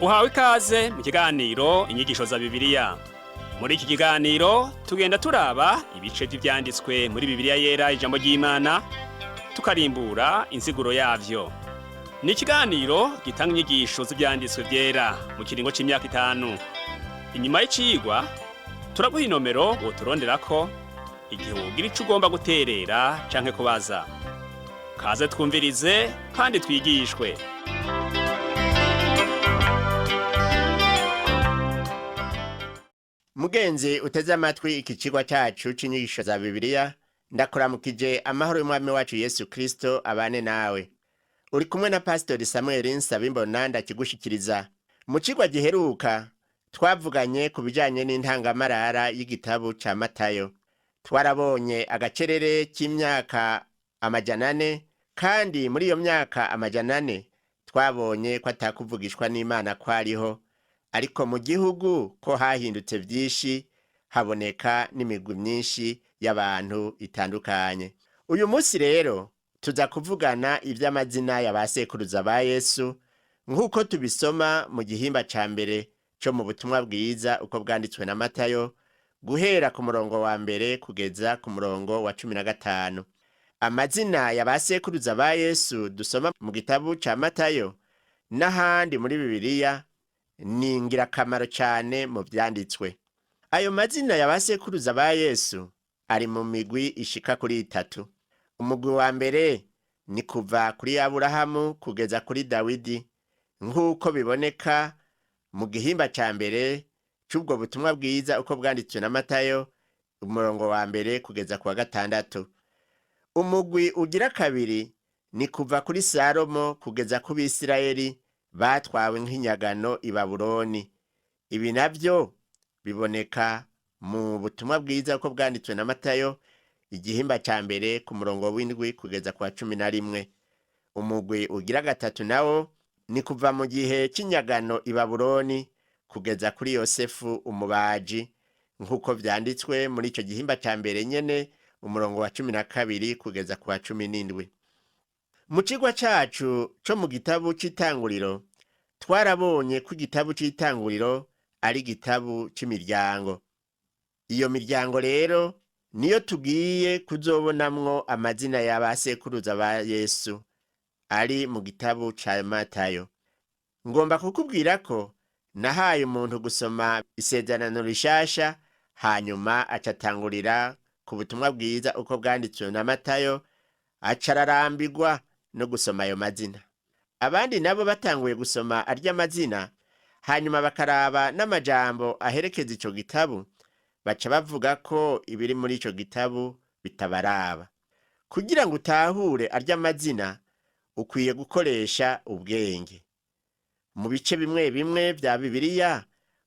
Uhawe ikaze mu kiganiro inyigisho za Bibiliya. Muri iki kiganiro tugenda turaba ibice by'ivyanditswe muri Bibiliya yera ijambo ry'Imana, tukarimbura insiguro yavyo. Ni ikiganiro gitanga inyigisho z'ivyanditswe vyera mu kiringo c'imyaka 5. Inyuma y'icigwa turaguha inomero woturonderako igihe wogira ico ugomba guterera canke kubaza. Kaze twumvirize kandi twigishwe. Mugenzi uteze amatwi iki cigwa cyacu c'inyigisho za Bibiliya, ndakuramukije amahoro y'umwami wacu Yesu Kristo abane nawe. Uri kumwe na Pastor Samuel Nsabimbona ndakigushikiriza. Mu cigwa giheruka twavuganye ku bijanye n'intangamarara y'igitabo ca Matayo. Twarabonye agacerere k'imyaka 400, kandi muri iyo myaka 400 twabonye ko atakuvugishwa n'Imana kwariho. Ariko mu gihugu ko hahindutse vyinshi, haboneka n'imigwi myinshi y'abantu itandukanye. Uyu munsi rero tuza kuvugana ivy'amazina y'abasekuruza ba Yesu, nk'uko tubisoma mu gihimba ca mbere co mu butumwa bwiza uko bwanditswe na Matayo, guhera ku murongo wa mbere kugeza ku murongo wa 15. Amazina y'abasekuruza ba Yesu dusoma mu gitabo ca Matayo n'ahandi muri Bibiliya ni ingirakamaro cyane mu vyanditswe. Ayo mazina y'abasekuruza ba Yesu ari mu migwi ishika kuri 3. Umugwi wa mbere ni kuva kuri Aburahamu kugeza kuri Dawidi, nk'uko biboneka mu gihimba ca mbere c'ubwo butumwa bwiza uko bwanditswe na Matayo, umurongo wa mbere kugeza ku wa 6. Umugwi ugira kabiri ni kuva kuri Salomo kugeza ku Bisirayeli batwawe nk'inyagano i Babuloni. Ibi navyo biboneka mu butumwa bwiza uko bwanditswe na Matayo, igihimba ca mbere ku murongo w'indwi kugeza ku wa 11. Umugwi ugira gatatu nawo ni kuva mu gihe cy'inyagano i Babuloni kugeza kuri Yosefu umubaji, nk'uko vyanditswe muri ico gihimba ca mbere nyene, umurongo wa 12 kugeza ku wa 17. Mu cigwa cacu co mu gitabo c'Itanguriro twarabonye ko igitabo c'Itanguriro ari igitabo c'imiryango. Iyo miryango rero niyo tugiye kuzobonamwo amazina y'abasekuruza ba Yesu ari mu gitabo ca Matayo. Ngomba kukubwira ko nahaye umuntu gusoma isezerano rishasha, hanyuma acatangurira ku butumwa bwiza uko bwanditswe na Matayo, acararambirwa no gusoma ayo mazina. Abandi nabo batanguye gusoma arya mazina, hanyuma bakaraba n'amajambo aherekeza ico gitabo, baca bavuga ko ibiri muri ico gitabo bitabaraba. Kugira ngo utahure arya mazina, ukwiye gukoresha ubwenge. Mu bice bimwe bimwe vya Bibiliya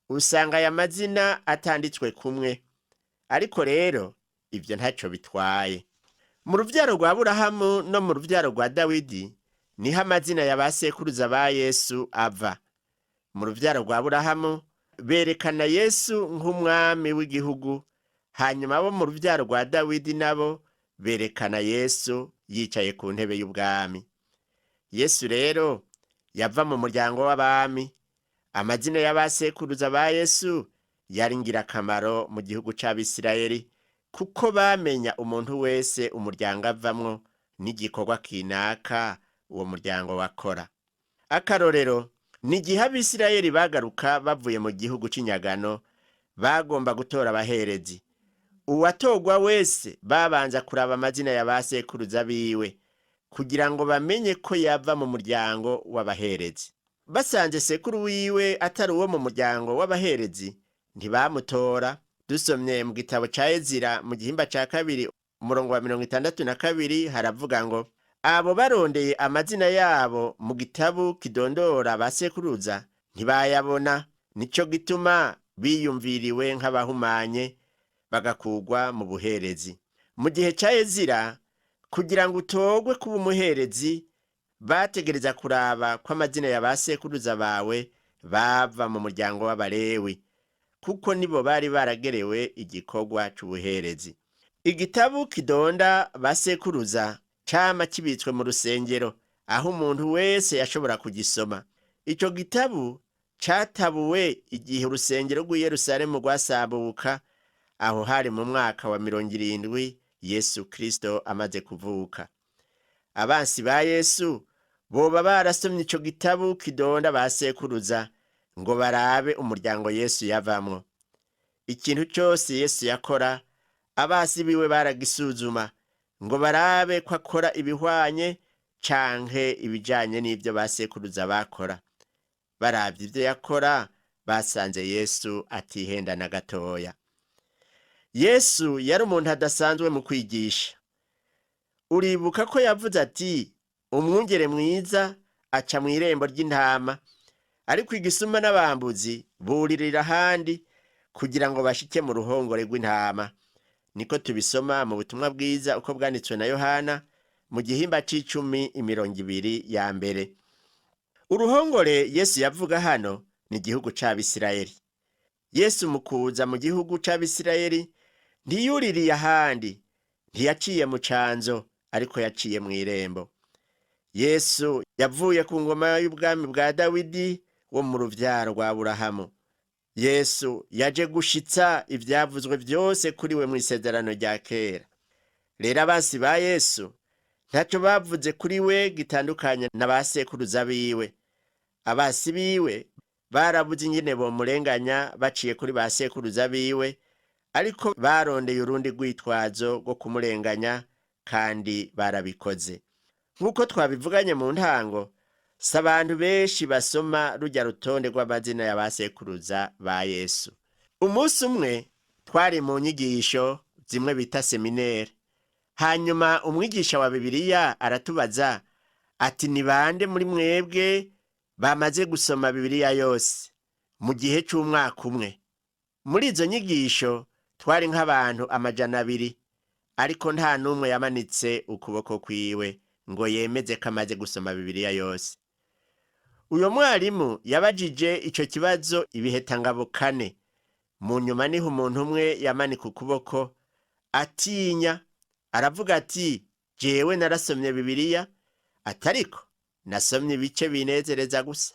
usanga aya mazina atanditswe kumwe, ariko rero ivyo ntaco bitwaye. Mu ruvyaro rwa Aburahamu no mu ruvyaro rwa Dawidi niho amazina y'abasekuruza ba Yesu ava. Mu ruvyaro rwa Aburahamu berekana Yesu nk'umwami w'igihugu, hanyuma bo mu ruvyaro rwa Dawidi nabo berekana Yesu yicaye ku ntebe y'ubwami. Yesu rero yava mu muryango w'abami. Amazina y'abasekuruza ba Yesu yari ngirakamaro mu gihugu c'Abisirayeli, kuko bamenya umuntu wese umuryango avamwo n'igikorwa kinaka uwo muryango wakora. Akarorero ni igihe Abisirayeli bagaruka bavuye mu gihugu c'inyagano, bagomba gutora abaherezi. Uwatogwa wese babanza kuraba amazina y'abasekuruza biwe kugira ngo bamenye ko yava mu muryango w'abaherezi. Basanze sekuru wiwe atari uwo mu muryango w'abaherezi, ntibamutora. Dusomye mu gitabo ca Ezira mu gihimba ca kabiri umurongo wa 62 haravuga ngo, abo barondeye amazina yabo mu gitabo kidondora abasekuruza ntibayabona, nico gituma biyumviriwe nk'abahumanye bagakugwa mu buherezi. Mu gihe ca Ezira, kugira ngo utogwe kuba umuherezi, bategereza kuraba ko amazina y'abasekuruza bawe bava mu muryango w'Abalewi, kuko nibo bari baragerewe igikorwa c'ubuherezi. Igitabo kidonda basekuruza cama kibitswe mu rusengero, aho umuntu wese yashobora kugisoma. Ico gitabu catabuwe igihe urusengero rw'i Yerusalemu rwasambuka, aho hari mu mwaka wa 70 Yesu Kristo amaze kuvuka. Abansi ba Yesu boba barasomye ico gitabu kidonda basekuruza ngo barabe umuryango Yesu yavamwo. Ikintu cyose Yesu yakora, abasi biwe baragisuzuma ngo barabe ko akora ibihwanye canke ibijanye n'ivyo basekuruza bakora. Baravye ivyo yakora, basanze Yesu atihenda na gatoya. Yesu yari umuntu adasanzwe mu kwigisha. Uribuka ko yavuze ati, umwungere mwiza aca mw'irembo ry'intama, ariko igisuma n'abambuzi buririra ahandi kugira ngo bashike mu ruhongore rw'intama. Niko tubisoma mu butumwa bwiza uko bwanditswe na Yohana mu gihimba c'12:2. Uruhongore Yesu yavuga hano ni igihugu c'Abisirayeli. Yesu mu kuza mu gihugu c'Abisirayeli ntiyuririye ahandi, ntiyaciye mu canzo, ariko yaciye mw'irembo. Yesu yavuye ku ngoma y'ubwami bwa Dawidi wo mu ruvyaro rwa Aburahamu. Yesu yaje gushitsa ivyavuzwe vyose kuri we mw'isezerano rya kera. Rero abansi ba Yesu ntaco bavuze kuri we gitandukanye na basekuruza biwe. Abasi biwe barabuze ingene bomurenganya baciye kuri basekuruza biwe, ariko barondeye urundi rwitwazo rwo kumurenganya, kandi barabikoze. Nk'uko twabivuganye mu ntango, si abantu benshi basoma rujya rutonde rw'amazina ya basekuruza ba Yesu. Umunsi umwe twari mu nyigisho zimwe bita seminere. Hanyuma umwigisha wa Bibiliya aratubaza ati, ni bande muri mwebwe bamaze gusoma Bibiliya yose mu gihe c'umwaka umwe? Muri izo nyigisho twari nk'abantu 200, ariko nta n'umwe yamanitse ukuboko kwiwe ngo yemeze ko amaze gusoma Bibiliya yose. Uyo mwarimu yabajije ico kibazo ibihetangabo 4. Mu nyuma niho umuntu umwe yamanika ukuboko atinya, aravuga ati, jewe narasomye Bibiliya, atariko nasomye ibice binezereza gusa.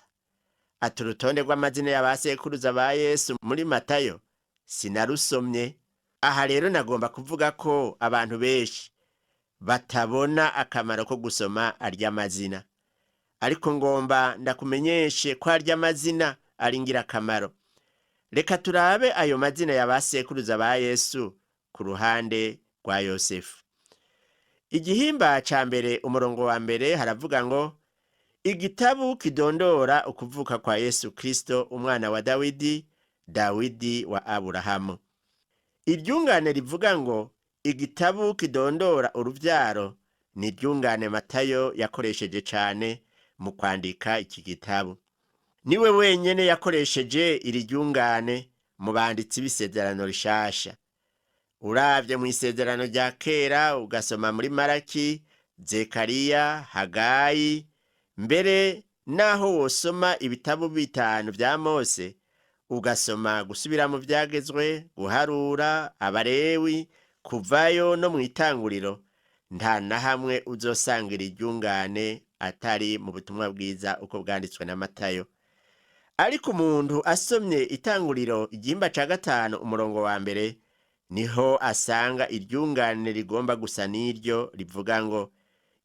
Ati, urutonde rw'amazina y'abasekuruza ba Yesu muri Matayo sinarusomye. Aha rero nagomba kuvuga ko abantu benshi batabona akamaro ko gusoma arya mazina, ariko ngomba ndakumenyeshe ko arya mazina ari ngirakamaro. Reka turabe ayo mazina y'abasekuruza ba Yesu ku ruhande rwa Yosefu. Igihimba ca mbere umurongo wa mbere haravuga ngo, igitabu kidondora ukuvuka kwa Yesu Kristo umwana wa Dawidi, Dawidi wa Aburahamu. Iryungane rivuga ngo igitabu kidondora uruvyaro ni iryungane Matayo yakoresheje cane mu kwandika iki gitabu. Niwe wenyene yakoresheje iri ryungane mu banditsi b'isezerano rishasha. Uravye mu isezerano rya kera ugasoma muri Maraki, Zekariya, Hagayi, mbere naho wosoma ibitabu 5 vya Mose, ugasoma gusubira mu vyagezwe, guharura, Abalewi, Kuvayo no mu Itanguriro, nta na hamwe uzosangira iryungane atari mu butumwa bwiza uko bwanditswe na Matayo. Ariko umuntu asomye Itanguriro igihimba ca 5 umurongo wa mbere, niho asanga iryungane rigomba gusa n'iryo rivuga ngo,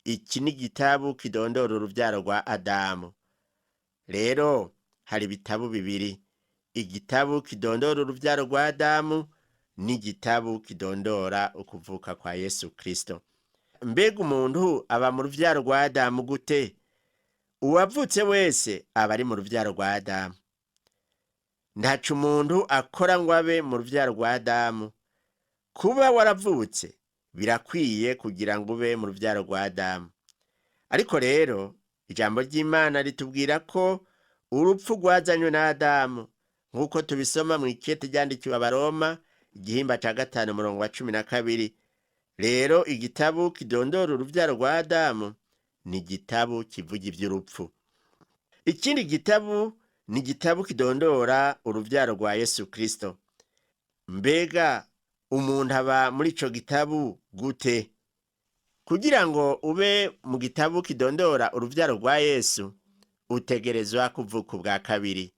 iki ni igitabu kidondora uruvyaro rwa Adamu. Rero hari ibitabu 2, igitabu kidondora uruvyaro rwa Adamu n'igitabu kidondora ukuvuka kwa Yesu Kristo. Mbega umuntu aba mu ruvyaro rwa Adamu gute? Uwavutse wese aba ari mu ruvyaro rwa Adamu. Ntaco umuntu akora ngo abe mu ruvyaro rwa Adamu. Kuba waravutse birakwiye kugira ngo ube mu ruvyaro rwa Adamu. Ariko rero ijambo ry'Imana ritubwira ko urupfu rwazanywe na Adamu, nk'uko tubisoma mu ikete ryandikiwe Abaroma igihimba ca 5 umurongo wa 12. Rero igitabu kidondora uruvyaro rwa Adamu ni igitabu kivuga ivy'urupfu. Ikindi gitabu ni igitabu kidondora uruvyaro rwa Yesu Kristo. Mbega umuntu aba muri ico gitabu gute? Kugira ngo ube mu gitabu kidondora uruvyaro rwa Yesu, utegerezwa kuvuka ubwa kabiri.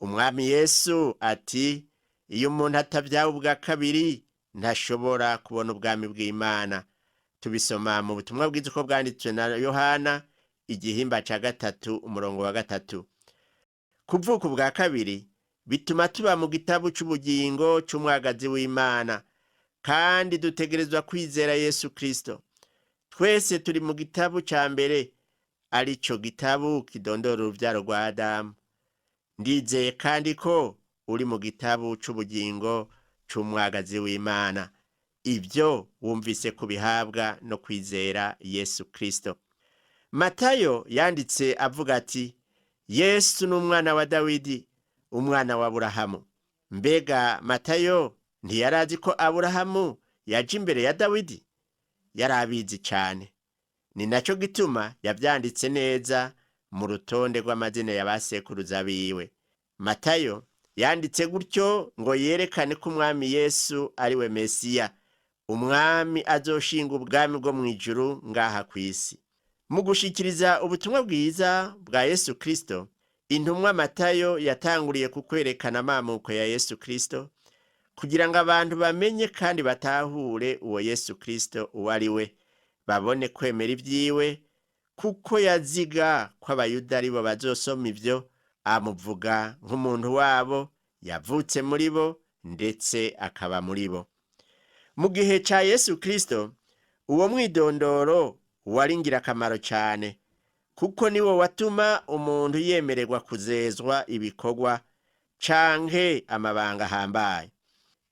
umwami Yesu ati iyo umuntu atavyawe ubwa kabiri ntashobora kubona ubwami bw'Imana. Tubisoma mu butumwa bwiza uko bwanditswe na Yohana igihimba ca 3 umurongo wa 3. Kuvuka ubwa kabiri bituma tuba mu gitabo c'ubugingo c'umwagazi w'Imana, kandi dutegerezwa kwizera Yesu Kristo. Twese turi mu gitabo ca mbere, arico gitabo kidondora uruvyaro rwa Adamu. Ndizeye kandi ko uri mu gitabo c'ubugingo c'umwagazi w'Imana. Ibyo wumvise kubihabwa no kwizera Yesu Kristo. Matayo yanditse avuga ati, Yesu n'umwana wa Dawidi, umwana wa Aburahamu. Mbega Matayo ntiyarazi ko Aburahamu yaje imbere ya Dawidi? Yarabizi cyane. Ni naco gituma yavyanditse neza mu rutonde rw'amazina ya basekuruza biwe. Matayo yanditse gutyo ngo yerekane ko umwami Yesu ari we Mesiya, umwami azoshinga ubwami bwo mw'ijuru ngaha kw'isi. Mu gushikiriza ubutumwa bwiza bwa Yesu Kristo, intumwa Matayo yatanguriye kukwerekana amamuko ya Yesu Kristo, kugira ngo abantu bamenye kandi batahure uwo Yesu Kristo uwo ari we, babone kwemera ivyiwe, kuko yaziga ko abayuda ari bo bazosoma ivyo, amuvuga nk'umuntu wabo, yavutse muri bo ndetse akaba muri bo. Mu gihe ca Yesu Kristo, uwo mwidondoro wari ngirakamaro cyane, kuko niwo watuma umuntu yemererwa kuzezwa ibikorwa canke amabanga ahambaye.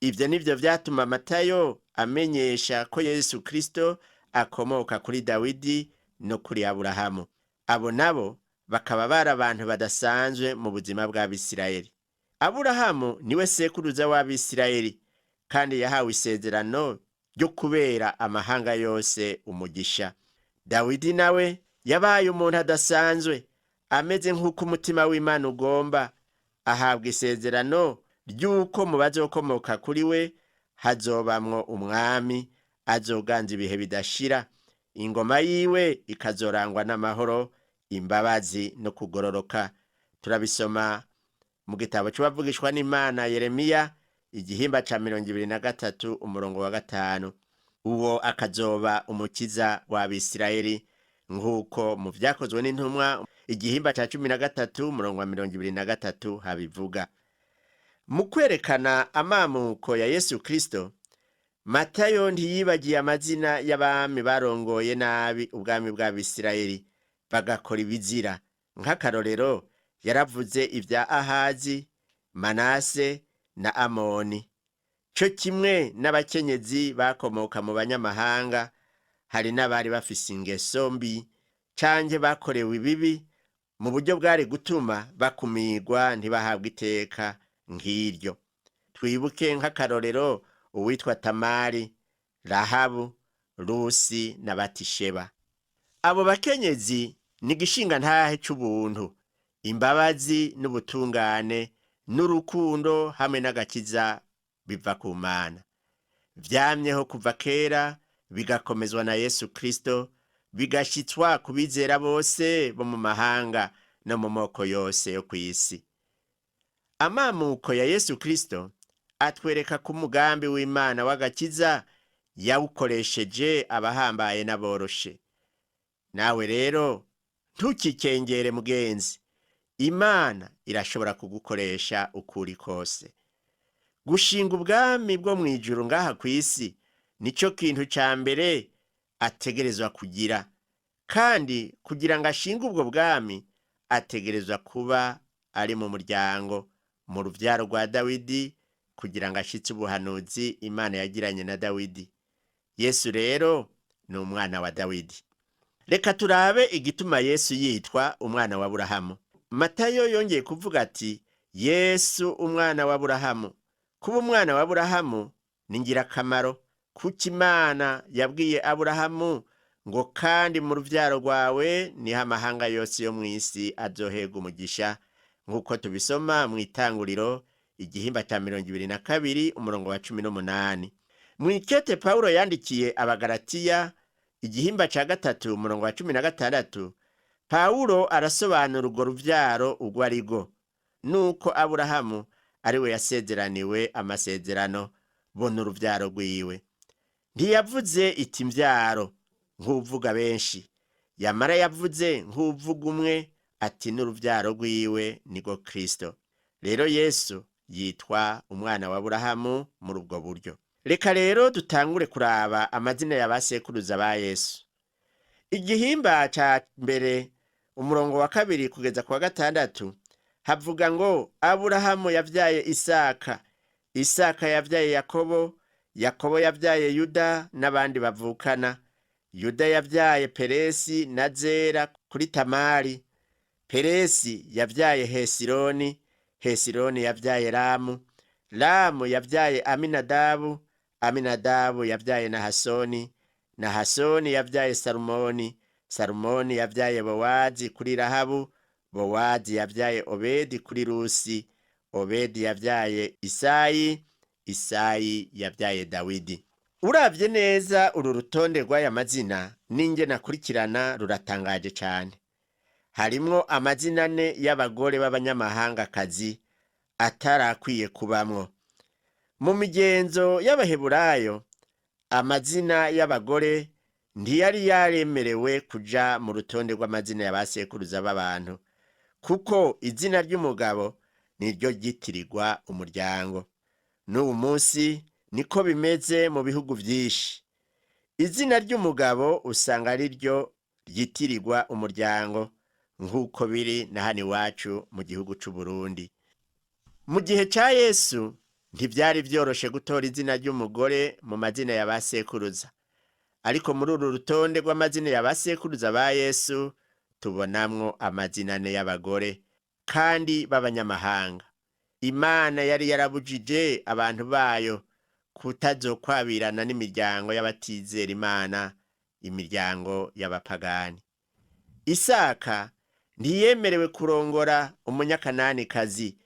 Ivyo nivyo vyatuma Matayo amenyesha ko Yesu Kristo akomoka kuri Dawidi no kuri Aburahamu. Abo nabo bakaba bari abantu badasanzwe mu buzima bw'Abisirayeli. Aburahamu niwe sekuruza w'Abisirayeli, kandi yahawe isezerano ryo kubera amahanga yose umugisha. Dawidi nawe yabaye umuntu adasanzwe, ameze nk'uko umutima w'Imana ugomba, ahabwa isezerano ry'uko mu bazokomoka kuri we hazobamwo umwami azoganza ibihe bidashira, ingoma yiwe ikazorangwa n'amahoro, imbabazi no kugororoka. Turabisoma mu gitabo c'abavugishwa n'Imana Yeremiya igihimba ca 23 umurongo wa 5. Uwo akazoba umukiza w'Abisirayeli, nk'uko mu vyakozwe n'intumwa igihimba ca 13 umurongo wa 23 habivuga. Mu kwerekana amamuko ya Yesu Kristo, Matayo ntiyibagiye amazina y'abami barongoye nabi ubwami bw'Abisirayeli bagakora ibizira. Nk'akarorero yaravuze ivya Ahazi, Manase na Amoni. Co kimwe n'abakenyezi bakomoka mu banyamahanga, hari n'abari bafise ingeso mbi canke bakorewe ibibi mu buryo bwari gutuma bakumirwa ntibahabwe iteka nk'iryo. Twibuke nk'akarorero uwitwa Tamari, Rahabu, Rusi na Batisheba. Abo bakenyezi ni gishinga ntahe c'ubuntu, imbabazi n'ubutungane n'urukundo hamwe n'agakiza biva ku Mana. Vyamyeho kuva kera, bigakomezwa na Yesu Kristo, bigashitswa kubizera bose bo mu mahanga no mu moko yose yo kw'isi. Amamuko ya Yesu Kristo atwereka ko umugambi w'Imana w'agakiza yawukoresheje abahambaye n'aboroshe. Nawe rero ntukikengere mugenzi, Imana irashobora kugukoresha ukuri kose. Gushinga ubwami bwo mw'ijuru ngaha kw'isi nico kintu ca mbere ategerezwa kugira, kandi kugira ngo ashinge ubwo bwami ategerezwa kuba ari mu muryango, mu ruvyaro rwa Dawidi, kugira ngo ashitse ubuhanuzi Imana yagiranye na Dawidi. Yesu rero ni umwana wa Dawidi. Reka turabe igituma Yesu yitwa umwana wa Aburahamu. Matayo yongeye kuvuga ati, Yesu umwana wa Aburahamu. Kuba umwana wa Aburahamu ni ngirakamaro, kuko Imana yabwiye Aburahamu ngo kandi mu ruvyaro rwawe niho amahanga yose yo mw'isi azoherwa umugisha, nk'uko tubisoma mu Itanguriro igihimba ca 22 umurongo wa 18. Mw'ikete Pawulo yandikiye Abagalatiya igihimba ca 3 umurongo wa 16, Pawulo arasobanura urwo ruvyaro urwo ari rwo. nuko Aburahamu ari we yasezeraniwe amasezerano bona uruvyaro rwiwe. Ntiyavuze iti mvyaro nk'uvuga benshi, yamara yavuze nk'uvuga umwe ati n'uruvyaro rwiwe nirwo Kristo. Rero Yesu yitwa umwana wa Aburahamu muri ubwo buryo. Reka rero dutangure kuraba amazina ya basekuruza ba Yesu. Igihimba ca mbere umurongo wa 2 kugeza ku wa 6 havuga ngo Aburahamu yavyaye Isaka, Isaka yavyaye Yakobo, Yakobo yavyaye Yuda n'abandi bavukana. Yuda yavyaye Peresi na Zera kuri Tamari. Peresi yavyaye Hesironi, Hesironi yavyaye Ramu, Ramu yavyaye Aminadabu, Aminadabu yavyaye Nahasoni, Nahasoni yavyaye Salumoni, Salumoni yavyaye Bowazi kuri Rahabu, Bowazi yavyaye Obedi kuri Rusi, Obedi yavyaye Isayi, Isayi yavyaye Dawidi. Uravye neza uru rutonde rw'aya mazina ninge nakurikirana ruratangaje cane. Harimwo amazina 4 y'abagore b'abanyamahangakazi atarakwiye kubamwo. Mu migenzo y'Abaheburayo, amazina y'abagore ntiyari yaremerewe kuja mu rutonde rw'amazina y'abasekuruza b'abantu, kuko izina ry'umugabo niryo ryitirirwa umuryango. N'ubu munsi niko bimeze mu bihugu vyinshi. Izina ry'umugabo usanga ari ryo ryitirirwa umuryango, nk'uko biri na hano iwacu mu gihugu c'u Burundi. Mu gihe ca Yesu ntivyari vyoroshe gutora izina ry'umugore mu mazina ya basekuruza, ariko muri uru rutonde rw'amazina ya basekuruza ba Yesu tubonamwo amazina 4 y'abagore kandi b'abanyamahanga. Imana yari yarabujije abantu bayo kutazokwabirana n'imiryango y'abatizera Imana, imiryango y'abapagani. Isaka ntiyemerewe kurongora umunyakananikazi,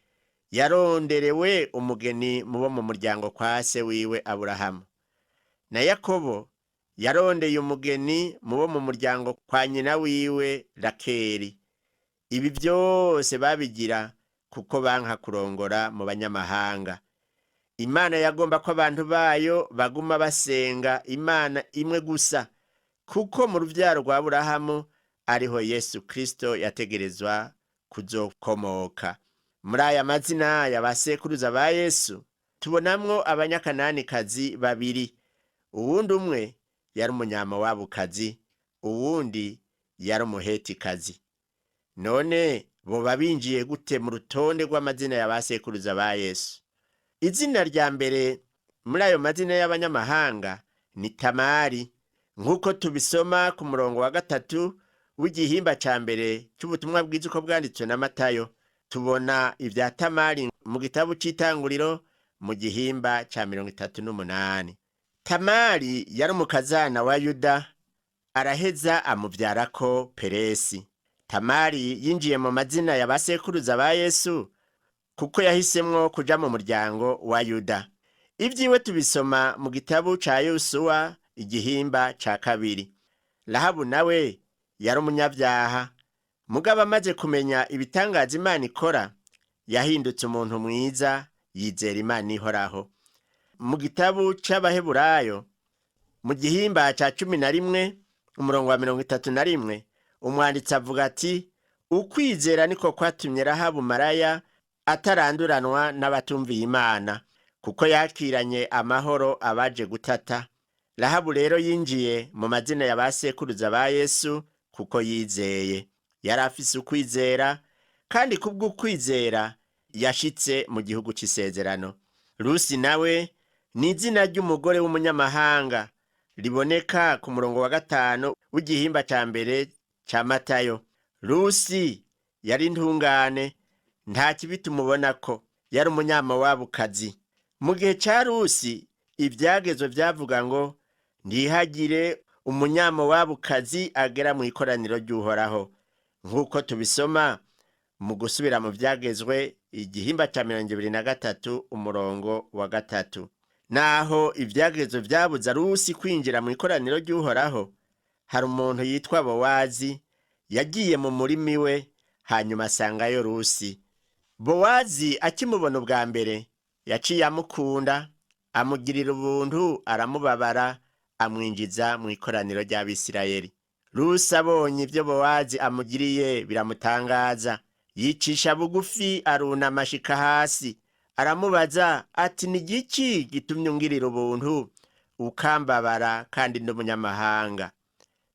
yaronderewe umugeni mubo mu muryango kwa se wiwe Aburahamu. Na Yakobo yarondeye umugeni mubo mu muryango kwa nyina wiwe Rakeri. Ibi byose babigira kuko banka kurongora mu banyamahanga. Imana yagomba ko abantu bayo baguma basenga Imana imwe gusa, kuko mu ruvyaro rwa Aburahamu ariho Yesu Kristo yategerezwa kuzokomoka. Muri aya mazina ya basekuruza ba Yesu tubonamwo abanyakananikazi babiri. Uwundi umwe yari umunyamowabukazi, uwundi yari umuhetikazi. None boba binjiye gute mu rutonde rw'amazina ya basekuruza ba Yesu? Izina rya mbere muri ayo mazina y'abanyamahanga ni Tamari, nk'uko tubisoma ku murongo wa 3 w'igihimba ca mbere c'ubutumwa bwiza uko bwanditswe na Matayo. Tubona ivya Tamari mu gitabo c'Itanguriro mu gihimba ca 38. Tamari yari umukazana wa Yuda, araheza amuvyarako Peresi. Tamari yinjiye mu mazina ya basekuruza ba Yesu kuko yahisemwo kuja mu muryango wa Yuda. Ivyiwe tubisoma mu gitabo ca Yosuwa igihimba ca 2. Rahabu nawe yari umunyavyaha, mugabo amaze kumenya ibitangaza Imana ikora, yahindutse umuntu mwiza, yizera Imana ihoraho. Mu gitabo c'Abaheburayo mu gihimba ca 11 umurongo wa 31 umwanditsi avuga ati, ukwizera niko kwatumye Rahabu maraya ataranduranwa n'abatumviye Imana, kuko yakiranye amahoro abaje gutata. Rahabu rero yinjiye mu mazina ya basekuruza ba Yesu kuko yizeye. Yari afise ukwizera, kandi kubwo kwizera yashitse mu gihugu c'isezerano. Rusi nawe ni izina ry'umugore w'umunyamahanga, riboneka ku murongo wa 5 w'igihimba ca mbere ca Matayo. Rusi yari intungane, nta kibi tumubonako, yari umunyamowabukazi. Mu gihe ca Rusi ivyagezwe vyavuga ngo ntihagire umunyamowabukazi agera mu ikoraniro ry'Uhoraho, nk'uko tubisoma mu gusubira mu vyagezwe igihimba ca 23 umurongo wa 3. Naho ivyagezwe vyabuza Rusi kwinjira mu ikoraniro ry'Uhoraho, hari umuntu yitwa Bowazi yagiye mu murimi we, hanyuma asangayo Rusi. Bowazi akimubona ubwa mbere yaciye amukunda, amugirira ubuntu, aramubabara, amwinjiza mu ikoraniro ry'Abisirayeli. Rusi abonye ibyo Bowazi amugiriye biramutangaza, yicisha bugufi, arunama ashika hasi, aramubaza ati, ni igiki gitumye ungirira ubuntu ukambabara kandi n'umunyamahanga?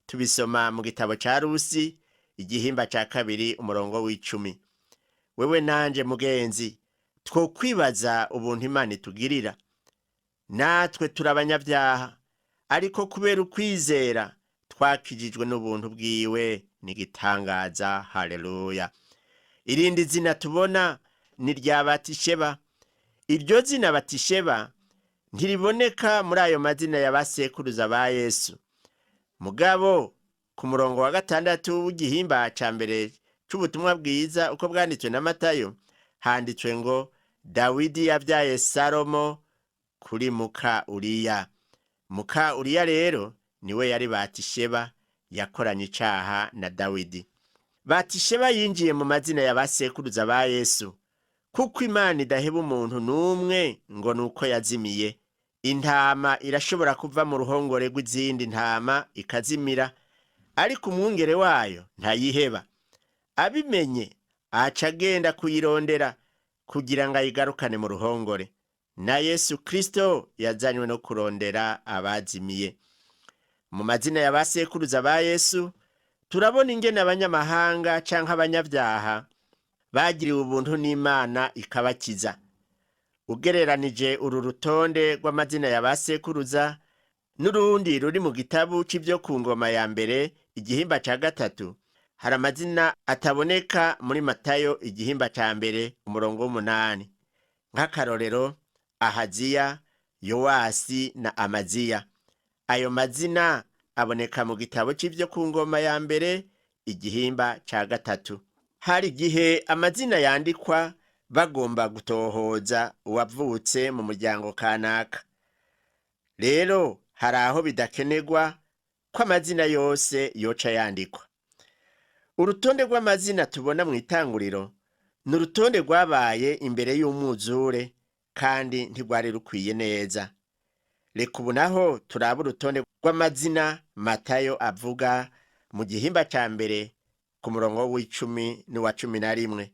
Tubisoma mu gitabo ca Rusi igihimba ca 2 umurongo w'10. Wewe nanje mugenzi, twokwibaza ubuntu Imana itugirira. Natwe turabanyabyaha, ariko kubera ukwizera twakijijwe n'ubuntu bwiwe, nigitangaza. Haleluya. Irindi zina tubona ni rya Batisheba. Iryo zina Batisheba ntiriboneka muri ayo mazina ya basekuruza ba Yesu. Mugabo ku murongo wa 6 w'igihimba ca mbere c'ubutumwa bwiza uko bwanditswe na Matayo, handitswe ngo Dawidi yavyaye Salomo kuri muka Uriya. Muka Uriya rero niwe yari Batisheba, yakoranye icaha na Dawidi. Batisheba yinjiye mu mazina ya basekuruza ba Yesu, kuko Imana idaheba umuntu n'umwe ngo nuko yazimiye. Intama irashobora kuva mu ruhongore rw'izindi ntama ikazimira, ariko umwungere wayo ntayiheba. Abimenye aca agenda kuyirondera kugira ngo ayigarukane mu ruhongore. Na Yesu Kristo yazanywe no kurondera abazimiye. Mu mazina ya basekuruza ba Yesu turabona ingene abanyamahanga canke abanyabyaha bagiriwe ubuntu n'Imana ikabakiza. Ugereranije uru rutonde rw'amazina ya basekuruza n'urundi ruri mu gitabu c'ivyo ku ngoma ya mbere igihimba ca 3, hari amazina ataboneka muri Matayo igihimba ca mbere umurongo w'8, nk'akarorero Ahaziya, Yowasi na Amaziya. Ayo mazina aboneka mu gitabo c'ivyo ku ngoma ya mbere igihimba ca 3. Hari igihe amazina yandikwa bagomba gutohoza uwavutse mu muryango kanaka. Rero hari aho bidakenegwa ko amazina yose yoca yandikwa. Urutonde rw'amazina tubona mu itanguriro ni urutonde rwabaye imbere y'umwuzure kandi ntirwari rukwiye neza. Reka ubu naho turaba urutonde rw'amazina Matayo avuga mu gihimba ca mbere ku murongo w'10 n'uwa 11.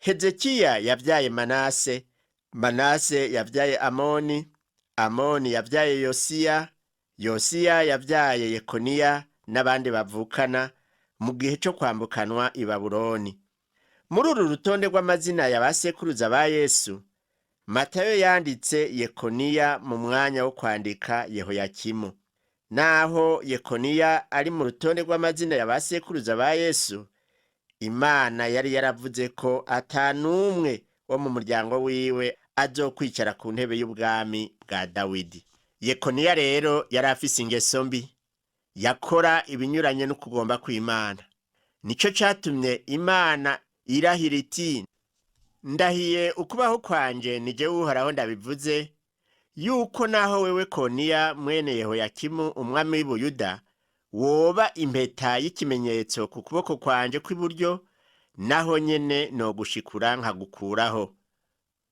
Hezekiya yavyaye Manase, Manase yavyaye Amoni, Amoni yavyaye Yosiya, Yosiya yavyaye Yekoniya n'abandi bavukana mu gihe cyo kwambukanwa i Babuloni. Muri uru rutonde rw'amazina ya basekuruza ba Yesu, Matayo yanditse Yekoniya mu mwanya wo kwandika Yehoyakimu. Naho Yekoniya ari mu rutonde rw'amazina ya basekuruza ba Yesu, Imana yari yaravuze ko atanumwe wo mu muryango wiwe azokwicara ku ntebe y'ubwami bwa Dawidi. Yekoniya rero yari afise ingeso mbi, yakora ibinyuranye no kugomba kw'Imana. Nico catumye Imana irahira iti, ndahiye ukubaho kwanje nije Uhoraho ndabivuze, yuko naho wewe Koniya mwene Yehoyakimu umwami w'Ubuyuda woba impeta y'ikimenyetso ku kuboko kwanje kw'iburyo, naho nyene no gushikura nkagukuraho.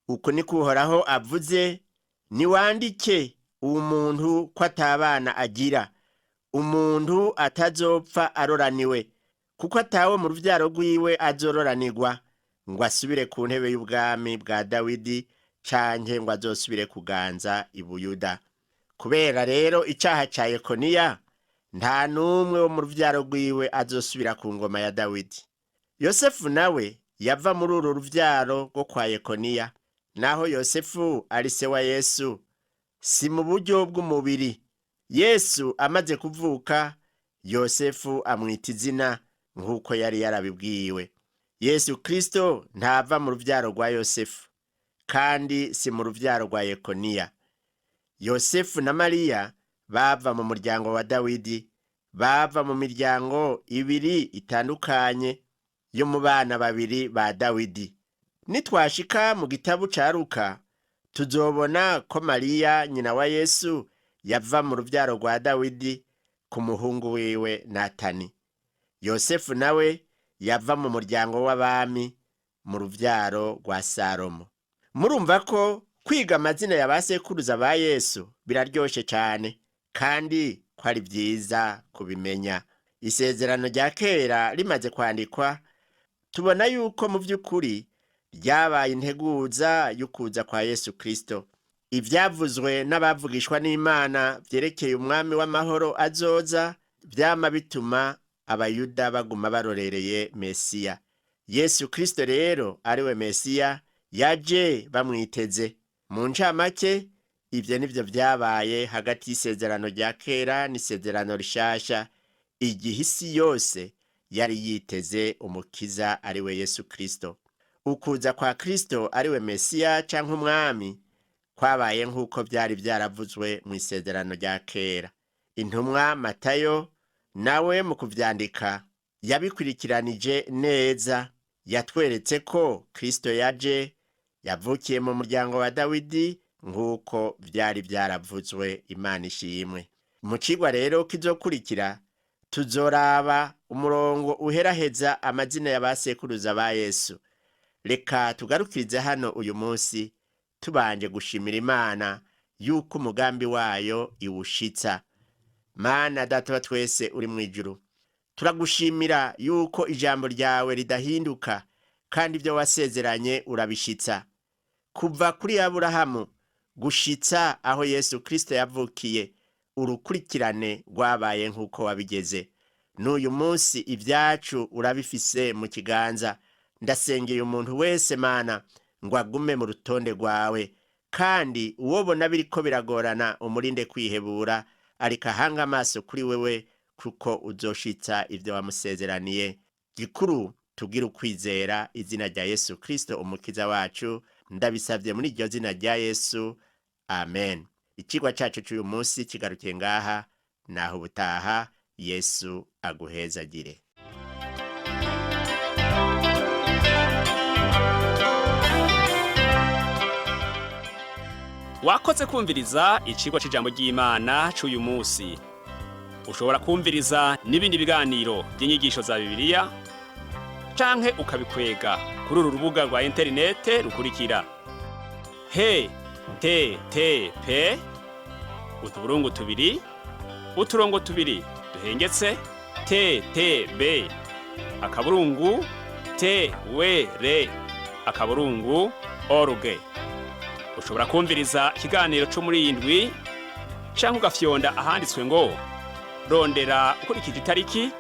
Uko niko Uhoraho avuze, niwandike umuntu ko atabana agira, umuntu atazopfa aroraniwe, kuko atawe mu ruvyaro rwiwe azororanirwa ngo asubire ku ntebe y'ubwami bwa Dawidi canke ngo azosubire kuganza i Buyuda. Kubera rero icaha ca Yekoniya, nta numwe wo mu ruvyaro rwiwe azosubira ku ngoma ya Dawidi. Yosefu nawe yava muri uru ruvyaro rwo kwa Yekoniya. Naho Yosefu ari se wa Yesu, si mu buryo bw'umubiri. Yesu amaze kuvuka, Yosefu amwita izina nk'uko yari yarabibwiwe. Yesu Kristo ntava mu ruvyaro rwa Yosefu, kandi si mu ruvyaro rwa Yekoniya. Yosefu na Mariya bava mu muryango wa Dawidi, bava mu miryango ibiri itandukanye yo mu bana babiri ba Dawidi. Nitwashika mu gitabu ca Luka, tuzobona ko Mariya nyina wa Yesu yava mu ruvyaro rwa Dawidi ku muhungu wiwe Natani. Yosefu nawe yava mu muryango w'abami, mu ruvyaro rwa Salomo. Murumva ko kwiga amazina ya basekuruza ba Yesu biraryoshe cyane kandi ko ari byiza kubimenya. Isezerano rya kera rimaze kwandikwa, tubona yuko mu by'ukuri ryabaye integuza y'ukuza kwa Yesu Kristo. Ivyavuzwe n'abavugishwa n'Imana vyerekeye umwami w'amahoro azoza vyama bituma abayuda baguma barorereye Mesiya. Yesu Kristo rero ariwe Mesiya yaje bamwiteze. Mu ncamake ivyo nivyo vyabaye hagati y'isezerano rya kera n'isezerano rishasha, igihe isi yose yari yiteze umukiza ariwe Yesu Kristo. Ukuza kwa Kristo ariwe Mesiya canke umwami kwabaye nk'uko vyari vyaravuzwe mu isezerano rya kera. Intumwa Matayo nawe mu kuvyandika yabikurikiranije neza, yatweretse ko Kristo yaje yavukiye mu muryango wa Dawidi nk'uko vyari vyaravuzwe. Imana ishimwe. Mu cigwa rero kizokurikira tuzoraba umurongo uheraheza amazina ya basekuruza ba Yesu. Reka tugarukirize hano uyu munsi tubanje gushimira Imana yuko umugambi wayo iwushitsa. Mana Data wa twese uri mu ijuru, turagushimira yuko ijambo ryawe ridahinduka kandi ibyo wasezeranye urabishitsa. Kuva kuri Aburahamu gushitsa aho Yesu Kristo yavukiye, urukurikirane rwabaye nk'uko wabigeze. N'uyu munsi ibyacu urabifise mu kiganza. Ndasengeye umuntu wese Mana ngo agume mu rutonde rwawe, kandi uwobona biriko biragorana umurinde kwihebura, ariko ahanga amaso kuri wewe kuko uzoshitsa ivyo wamusezeraniye. Gikuru tugira ukwizera izina rya Yesu Kristo umukiza wacu, ndabisavye muri iryo zina rya Yesu, amen. Icigwa cacu c'uyu munsi kigarukiye ngaha, naho ubutaha. Yesu aguhezagire. Wakoze kumviriza icigwa c'ijambo ry'Imana c'uyu munsi. Ushobora kumviriza n'ibindi biganiro by'inyigisho za Bibiliya canke ukabikwega kuri uru rubuga rwa interinete rukurikira: http utuburungu tubiri uturongo tubiri duhengetse ttb akaburungu twr/org. Ushobora kumviriza ikiganiro cyo muri iyi ndwi canke ugafyonda ahanditswe ngo rondera ukurikije itariki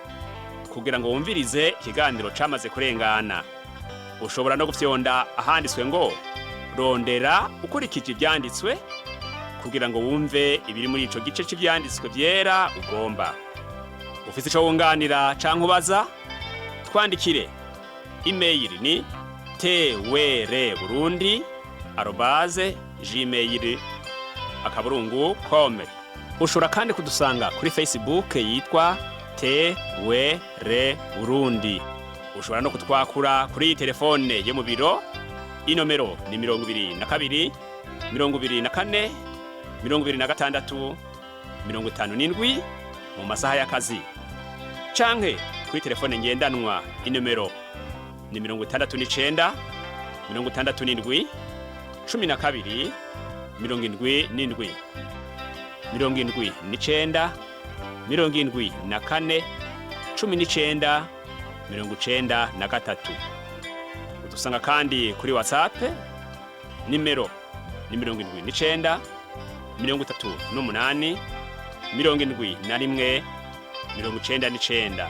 kugira ngo wumvirize ikiganiro camaze kurengana. Ushobora no gufyonda ahanditswe ngo rondera ukurikije ivyanditswe kugira ngo wumve ibiri muri ico gice c'ivyanditswe vyera ugomba. Ufise ico wunganira canke ubaza, twandikire. Email ni twr@gmail.com. Ushobora kandi kudusanga kuri Facebook yitwa Burundi. Ushobora no kutwakura kuri iyi telefone yo mu biro. Inomero ni 22 24 26 57 mu masaha y'akazi. Canke kuri telefone ngendanwa, inomero ni 69 67 12 77 79 74 19 93. Udusanga kandi kuri Whatsapp, nimero ni 79 38 71 99.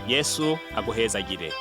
Yesu aguhezagire.